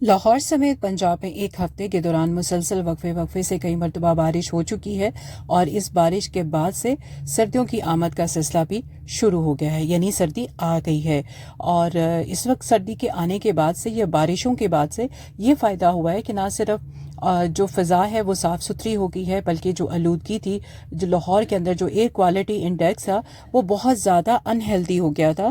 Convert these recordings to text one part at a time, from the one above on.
لاہور سمیت پنجاب میں ایک ہفتے کے دوران مسلسل وقفے سے کئی مرتبہ بارش ہو چکی ہے اور اس بارش کے بعد سے سردیوں کی آمد کا سلسلہ بھی شروع ہو گیا ہے، یعنی سردی آ گئی ہے۔ اور اس وقت سردی کے آنے کے بعد سے یا بارشوں کے بعد سے یہ فائدہ ہوا ہے کہ نہ صرف جو فضا ہے وہ صاف ستھری ہو گئی ہے، بلکہ جو آلودگی تھی، جو لاہور کے اندر جو ایئر کوالٹی انڈیکس تھا وہ بہت زیادہ انہیلدی ہو گیا تھا،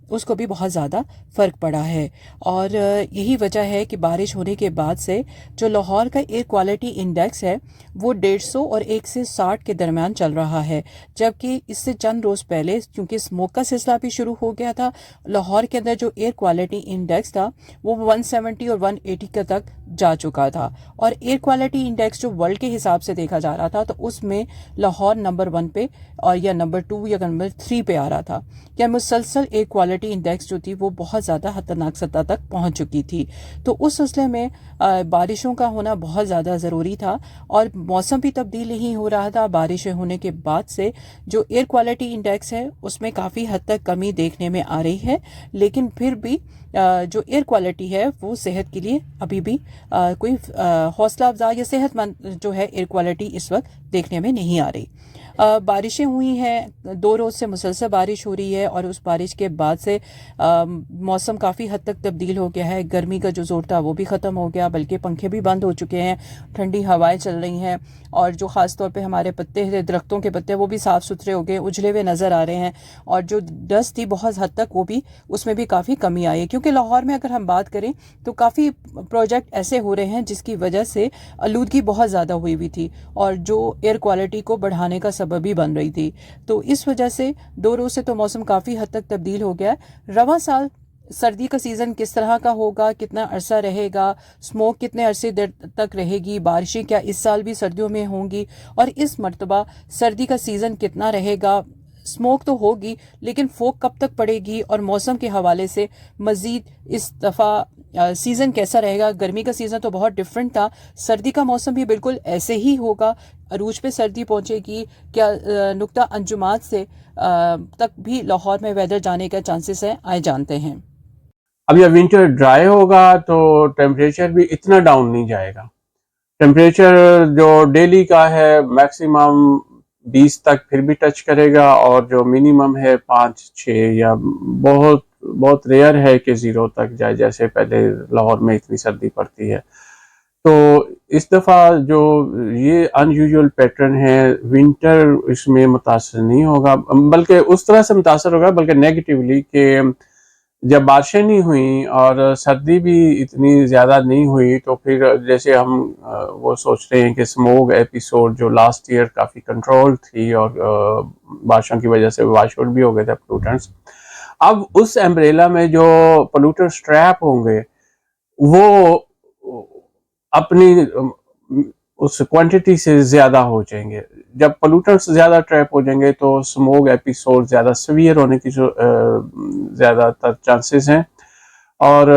اس کو بھی بہت زیادہ فرق پڑا ہے۔ اور یہی وجہ ہے کہ بارش ہونے کے بعد سے جو لاہور کا ایئر کوالٹی انڈیکس ہے وہ 150 اور 1 سے 60 کے درمیان چل رہا ہے، جبکہ اس سے چند روز پہلے چونکہ اسموک کا سلسلہ بھی شروع ہو گیا تھا، لاہور کے اندر جو ایئر کوالٹی انڈیکس تھا وہ 170 اور 180 کے تک جا چکا تھا۔ اور ایئر کوالٹی انڈیکس جو ورلڈ کے حساب سے دیکھا جا رہا تھا تو اس میں لاہور نمبر 1 پہ اور یا نمبر 2 یا نمبر 3 پہ آ رہا تھا، یا مسلسل ایئر کوالٹی انڈیکس جو تھی وہ بہت زیادہ خطرناک سطح تک پہنچ چکی تھی۔ تو اس سلسلے میں بارشوں کا ہونا بہت زیادہ ضروری تھا، اور موسم بھی تبدیل نہیں ہو رہا تھا۔ بارشیں ہونے کے بعد سے جو ایئر کوالٹی انڈیکس ہے اس میں کافی حد تک کمی دیکھنے میں آ رہی ہے، لیکن پھر بھی جو ایئر کوالٹی ہے وہ صحت کے لیے ابھی بھی کوئی حوصلہ افزا یا صحت مند جو ہے ایئر کوالٹی اس وقت دیکھنے میں نہیں آ رہی۔ بارشیں ہوئی ہیں، 2 روز سے مسلسل بارش ہو رہی ہے، اور اس بارش کے بعد سے موسم کافی حد تک تبدیل ہو گیا ہے۔ گرمی کا جو زور تھا وہ بھی ختم ہو گیا، بلکہ پنکھے بھی بند ہو چکے ہیں، ٹھنڈی ہوائیں چل رہی ہیں، اور جو خاص طور پہ ہمارے پتے تھے، درختوں کے پتے، وہ بھی صاف ستھرے ہو گئے، اجھلے ہوئے نظر آ رہے ہیں، اور جو ڈسٹ تھی بہت حد تک وہ بھی اس میں بھی کافی کمی آئی ہے، کیونکہ لاہور میں اگر ہم بات کریں تو کافی پروجیکٹ ایسے ہو رہے ہیں جس کی وجہ سے آلودگی بہت زیادہ ہوئی ہوئی تھی، اور جو ایئر کوالٹی کو بڑھانے کا سبب بھی بن رہی تھی۔ تو اس وجہ سے 2 روز سے تو موسم کافی حد تک تبدیل ہو گیا ہے۔ رواں سال سردی کا سیزن کس طرح کا ہوگا، کتنا عرصہ رہے گا، اسموک کتنے عرصے دیر تک رہے گی، بارشیں کیا اس سال بھی سردیوں میں ہوں گی، اور اس مرتبہ سردی کا سیزن کتنا رہے گا، اسموک تو ہوگی لیکن فوگ کب تک پڑے گی، اور موسم کے حوالے سے مزید اس دفعہ سیزن کیسا رہے گا۔ گرمی کا سیزن تو بہت ڈیفرنٹ تھا، سردی کا موسم بھی بالکل ایسے ہی ہوگا، عروج پہ سردی پہنچے گی کیا، نقطہ انجمات سے تک بھی لاہور میں ویدر جانے کا چانسز ہے، آئے جانتے ہیں۔ اب یہ ونٹر ڈرائی ہوگا تو ٹیمپریچر بھی اتنا ڈاؤن نہیں جائے گا۔ ٹیمپریچر جو ڈیلی کا ہے میکسیمم 20 تک پھر بھی ٹچ کرے گا، اور جو منیمم ہے 5-6 یا بہت بہت ریئر ہے کہ 0 تک جائے، جیسے پہلے لاہور میں اتنی سردی پڑتی ہے۔ تو اس دفعہ جو یہ ان یوزول پیٹرن ہے، ونٹر اس میں متاثر نہیں ہوگا، بلکہ اس طرح سے متاثر ہوگا، بلکہ نیگیٹیولی، کہ جب بارشیں نہیں ہوئیں اور سردی بھی اتنی زیادہ نہیں ہوئی، تو پھر جیسے ہم وہ سوچتے ہیں کہ اسموگ ایپیسوڈ جو لاسٹ ایئر کافی کنٹرول تھی، اور بارشوں کی وجہ سے واش آؤٹ بھی ہو گئے تھے پولوٹنٹس، اب اس امبریلا میں جو پولوٹنٹس ٹریپ ہوں گے وہ اپنی اس کوانٹٹی سے زیادہ ہو جائیں گے۔ جب پولوٹنٹس زیادہ ٹریپ ہو جائیں گے تو اسموگ ایپیسوڈ زیادہ سیویئر ہونے کی زیادہ تر چانسز ہیں، اور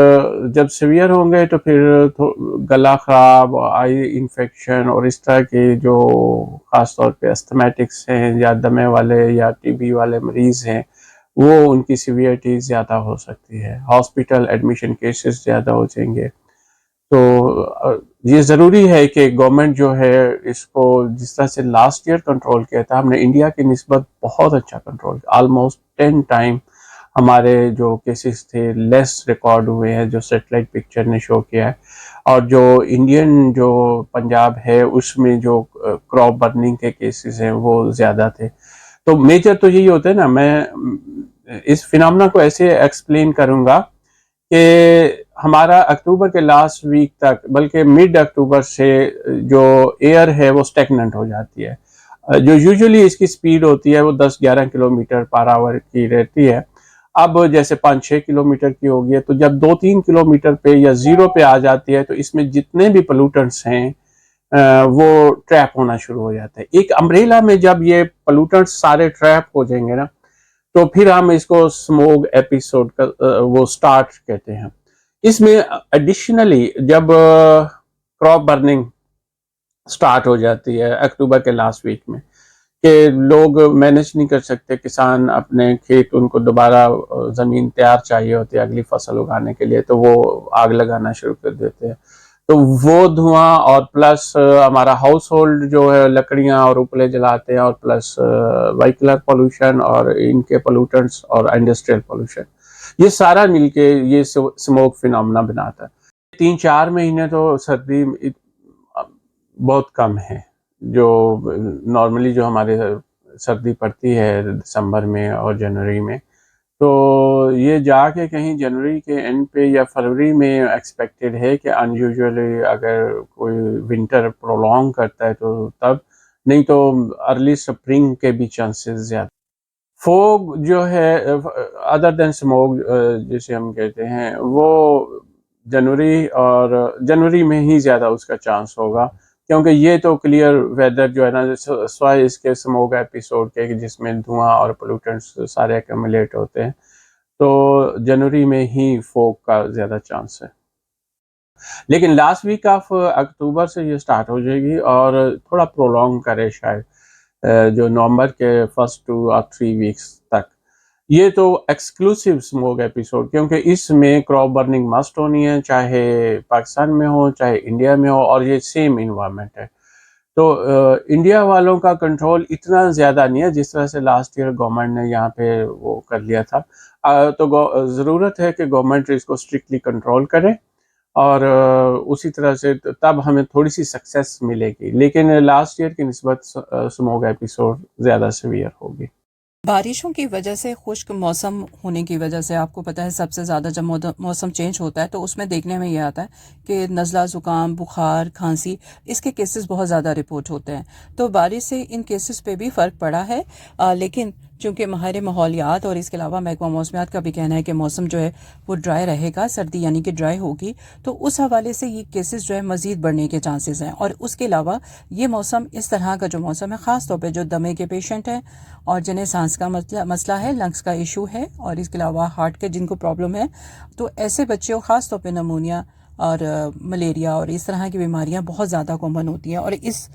جب سیویئر ہوں گے تو پھر گلا خراب، آئی انفیکشن، اور اس طرح کے جو خاص طور پہ استھمیٹکس ہیں یا دمے والے یا ٹی بی والے مریض ہیں، وہ ان کی سیویئرٹی زیادہ ہو سکتی ہے، ہاسپٹل ایڈمیشن کیسز زیادہ ہو جائیں گے۔ تو یہ ضروری ہے کہ گورنمنٹ جو ہے اس کو جس طرح سے لاسٹ ایئر کنٹرول کیا تھا، ہم نے انڈیا کی نسبت بہت اچھا کنٹرول کیا، آلموسٹ 10 ٹائم ہمارے جو کیسز تھے لیس ریکارڈ ہوئے ہیں، جو سیٹلائٹ پکچر نے شو کیا ہے، اور جو انڈین جو پنجاب ہے اس میں جو کراپ برننگ کے کیسز ہیں وہ زیادہ تھے۔ تو میجر تو یہی ہوتا ہے نا، میں اس فینامنا کو ایسے ایکسپلین کروں گا کہ ہمارا اکتوبر کے لاسٹ ویک تک، بلکہ مڈ اکتوبر سے جو ایئر ہے وہ سٹیگننٹ ہو جاتی ہے، جو یوزولی اس کی سپیڈ ہوتی ہے وہ 10-11 کلومیٹر پر آور کی رہتی ہے، اب جیسے 5-6 کلومیٹر کی ہوگی ہے، تو جب 2-3 کلومیٹر پہ یا 0 پہ آ جاتی ہے تو اس میں جتنے بھی پولوٹنٹس ہیں وہ ٹریپ ہونا شروع ہو جاتا ہے۔ ایک امبریلا میں جب یہ پولوٹنٹس سارے ٹریپ ہو جائیں گے نا، تو پھر ہم اس کو اسموگ ایپیسوڈ کا وہ سٹارٹ کہتے ہیں۔ اس میں ایڈیشنلی جب کراپ برننگ سٹارٹ ہو جاتی ہے اکتوبر کے لاسٹ ویک میں، کہ لوگ مینج نہیں کر سکتے، کسان اپنے کھیت ان کو دوبارہ زمین تیار چاہیے ہوتی ہے اگلی فصل اگانے کے لیے، تو وہ آگ لگانا شروع کر دیتے ہیں. تو وہ دھواں اور پلس ہمارا ہاؤس ہولڈ جو ہے لکڑیاں اور اپلے جلاتے ہیں، اور پلس وہیکلر پولوشن اور ان کے پولوٹنٹس اور انڈسٹریل پولوشن، یہ سارا مل کے یہ سموک فینومنا بناتا ہے. 3-4 مہینے تو سردی بہت کم ہے، جو نارملی جو ہمارے سردی پڑتی ہے دسمبر میں اور جنوری میں، تو یہ جا کے کہیں جنوری کے اینڈ پہ یا فروری میں ایکسپیکٹڈ ہے کہ انیوژلی اگر کوئی ونٹر پرولونگ کرتا ہے تو تب، نہیں تو ارلی سپرنگ کے بھی چانسز زیادہ. فوگ جو ہے ادر دین اسموگ جسے ہم کہتے ہیں، وہ جنوری میں ہی زیادہ اس کا چانس ہوگا، کیونکہ یہ تو کلیئر ویدر جو ہے نا، سوائے اس کے اسموگ ایپیسوڈ کے جس میں دھواں اور پولوٹنٹس سارے ایکومولیٹ ہوتے ہیں، تو جنوری میں ہی فوگ کا زیادہ چانس ہے. لیکن لاسٹ ویک آف اکتوبر سے یہ سٹارٹ ہو جائے گی اور تھوڑا پرولونگ کرے شاید جو نومبر کے فرسٹ 2 اور 3 ویکس تک. یہ تو ایکسکلوسیو اسموگ ایپیسوڈ، کیونکہ اس میں کراپ برننگ مسٹ ہونی ہے، چاہے پاکستان میں ہو چاہے انڈیا میں ہو، اور یہ سیم انوائرمنٹ ہے. تو انڈیا والوں کا کنٹرول اتنا زیادہ نہیں ہے جس طرح سے لاسٹ ایئر گورنمنٹ نے یہاں پہ وہ کر لیا تھا. تو ضرورت ہے کہ گورنمنٹ اس کو اسٹرکٹلی کنٹرول کرے، اور اسی طرح سے تب ہمیں تھوڑی سی سکسیس ملے گی. لیکن لاسٹ ایئر کی نسبت اسموگ ایپیسوڈ زیادہ سیویئر ہوگی. بارشوں کی وجہ سے خشک موسم ہونے کی وجہ سے آپ کو پتہ ہے سب سے زیادہ جب موسم چینج ہوتا ہے تو اس میں دیکھنے میں یہ آتا ہے کہ نزلہ، زکام، بخار، کھانسی، اس کے کیسز بہت زیادہ رپورٹ ہوتے ہیں. تو بارش سے ان کیسز پہ بھی فرق پڑا ہے، لیکن چونکہ ماہر ماحولیات اور اس کے علاوہ محکمہ موسمیات کا بھی کہنا ہے کہ موسم جو ہے وہ ڈرائی رہے گا، سردی یعنی کہ ڈرائی ہوگی، تو اس حوالے سے یہ کیسز جو ہے مزید بڑھنے کے چانسز ہیں. اور اس کے علاوہ یہ موسم اس طرح کا جو موسم ہے، خاص طور پہ جو دمے کے پیشنٹ ہیں اور جنہیں سانس کا مسئلہ ہے، لنگس کا ایشو ہے، اور اس کے علاوہ ہارٹ کے جن کو پرابلم ہے، تو ایسے بچوں خاص طور پہ نمونیا اور ملیریا اور اس طرح کی بیماریاں بہت زیادہ کامن ہوتی ہیں. اور اس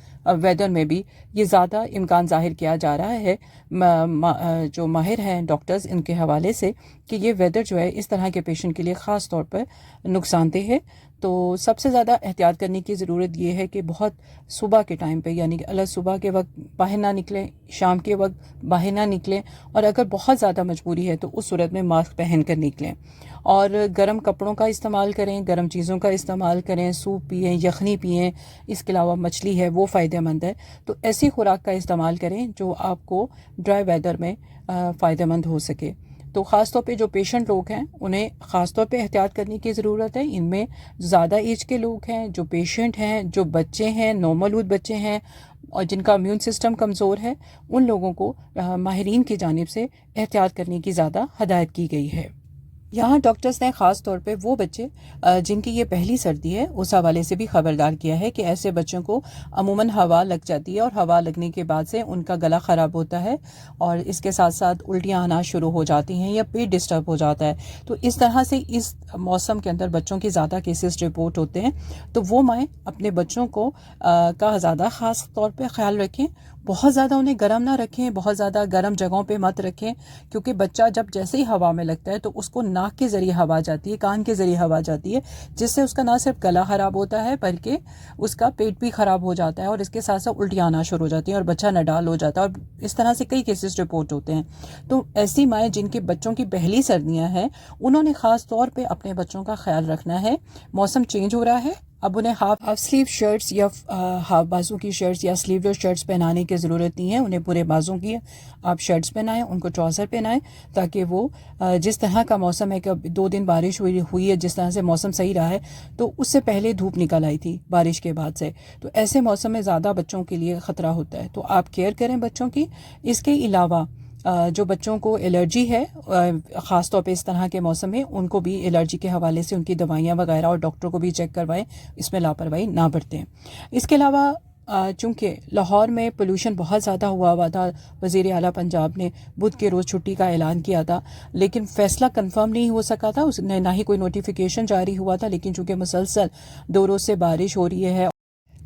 ویدر میں بھی یہ زیادہ امکان ظاہر کیا جا رہا ہے جو ماہر ہیں ڈاکٹرز ان کے حوالے سے، کہ یہ ویدر جو ہے اس طرح کے پیشنٹ کے لیے خاص طور پر نقصان دہ ہے. تو سب سے زیادہ احتیاط کرنے کی ضرورت یہ ہے کہ بہت صبح کے ٹائم پہ، یعنی کہ الگ صبح کے وقت باہر نہ نکلیں، شام کے وقت باہر نہ نکلیں، اور اگر بہت زیادہ مجبوری ہے تو اس صورت میں ماسک پہن کر نکلیں، اور گرم کپڑوں کا استعمال کریں، گرم چیزوں کا استعمال کریں، سوپ پئیں، یخنی پئیں، اس کے علاوہ مچھلی ہے وہ فائدہ مند ہے. تو ایسی خوراک کا استعمال کریں جو آپ کو ڈرائی ویدر میں فائدہ مند ہو سکے. تو خاص طور پہ جو پیشنٹ لوگ ہیں انہیں خاص طور پہ احتیاط کرنے کی ضرورت ہے. ان میں زیادہ ایج کے لوگ ہیں، جو پیشنٹ ہیں، جو بچے ہیں، نومولود بچے ہیں، اور جن کا امیون سسٹم کمزور ہے، ان لوگوں کو ماہرین کی جانب سے احتیاط کرنے کی زیادہ ہدایت کی گئی ہے. یہاں ڈاکٹرز نے خاص طور پہ وہ بچے جن کی یہ پہلی سردی ہے اس حوالے سے بھی خبردار کیا ہے کہ ایسے بچوں کو عموماً ہوا لگ جاتی ہے، اور ہوا لگنے کے بعد سے ان کا گلا خراب ہوتا ہے، اور اس کے ساتھ ساتھ الٹیاں آنا شروع ہو جاتی ہیں یا پیٹ ڈسٹرب ہو جاتا ہے. تو اس طرح سے اس موسم کے اندر بچوں کی زیادہ کیسز رپورٹ ہوتے ہیں. تو وہ مائیں اپنے بچوں کو کا زیادہ خاص طور پہ خیال رکھیں. بہت زیادہ انہیں گرم نہ رکھیں، بہت زیادہ گرم جگہوں پہ مت رکھیں، کیونکہ بچہ جب جیسے ہی ہوا میں لگتا ہے تو اس کو ناک کے ذریعے ہوا جاتی ہے، کان کے ذریعے ہوا جاتی ہے، جس سے اس کا نہ صرف گلا خراب ہوتا ہے بلکہ اس کا پیٹ بھی خراب ہو جاتا ہے، اور اس کے ساتھ ساتھ الٹیاں آنا شروع ہو جاتی ہیں اور بچہ نڈال ہو جاتا ہے، اور اس طرح سے کئی کیسز رپورٹ ہوتے ہیں. تو ایسی مائیں جن کے بچوں کی پہلی سردیاں ہیں انہوں نے خاص طور پہ اپنے بچوں کا خیال رکھنا ہے. موسم چینج ہو رہا ہے، اب انہیں ہاف سلیو شرٹس یا ہاف بازو کی شرٹس یا سلیو لیس شرٹس پہنانے کی ضرورت نہیں ہے. انہیں پورے بازو کی آپ شرٹس پہنائیں، ان کو ٹراؤزر پہنائیں، تاکہ وہ جس طرح کا موسم ہے کہ 2 دن بارش ہوئی ہے، جس طرح سے موسم صحیح رہا ہے، تو اس سے پہلے دھوپ نکل آئی تھی بارش کے بعد سے، تو ایسے موسم میں زیادہ بچوں کے لیے خطرہ ہوتا ہے. تو آپ کیئر کریں بچوں کی. اس کے علاوہ جو بچوں کو الرجی ہے خاص طور پہ اس طرح کے موسم میں، ان کو بھی الرجی کے حوالے سے ان کی دوائیاں وغیرہ اور ڈاکٹر کو بھی چیک کروائیں، اس میں لاپرواہی نہ برتیں. اس کے علاوہ چونکہ لاہور میں پولوشن بہت زیادہ ہوا تھا، وزیر اعلیٰ پنجاب نے بدھ کے روز چھٹی کا اعلان کیا تھا، لیکن فیصلہ کنفرم نہیں ہو سکا تھا، اس نے نہ ہی کوئی نوٹیفیکیشن جاری ہوا تھا. لیکن چونکہ مسلسل 2 روز سے بارش ہو رہی ہے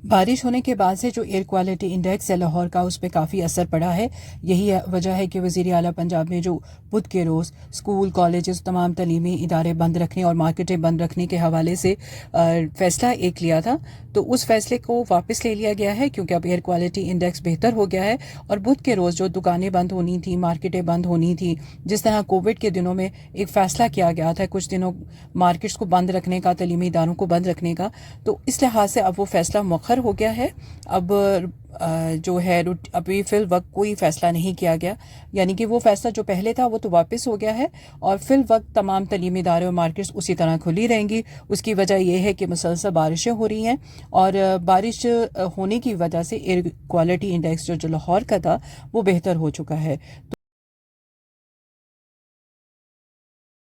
بارش ہونے کے بعد سے جو ایئر کوالٹی انڈیکس ہے لاہور کا، اس پہ کافی اثر پڑا ہے. یہی وجہ ہے کہ وزیر اعلیٰ پنجاب نے جو بدھ کے روز اسکول، کالجز، تمام تعلیمی ادارے بند رکھنے اور مارکیٹیں بند رکھنے کے حوالے سے فیصلہ ایک لیا تھا، تو اس فیصلے کو واپس لے لیا گیا ہے کیونکہ اب ایئر کوالٹی انڈیکس بہتر ہو گیا ہے. اور بدھ کے روز جو دکانیں بند ہونی تھیں، مارکیٹیں بند ہونی تھیں، جس طرح کووڈ کے دنوں میں ایک فیصلہ کیا گیا تھا کچھ دنوں مارکیٹس کو بند رکھنے کا، تعلیمی اداروں کو بند رکھنے کا، تو اس لحاظ سے اب وہ فیصلہ مؤخر ہو گیا ہے. اب جو ہے ابھی فی الوقت کوئی فیصلہ نہیں کیا گیا، یعنی کہ وہ فیصلہ جو پہلے تھا وہ تو واپس ہو گیا ہے، اور فی الوقت تمام تعلیمی ادارے اور مارکیٹس اسی طرح کھلی رہیں گی. اس کی وجہ یہ ہے کہ مسلسل بارشیں ہو رہی ہیں، اور بارش ہونے کی وجہ سے ایئر کوالٹی انڈیکس جو لاہور کا تھا وہ بہتر ہو چکا ہے.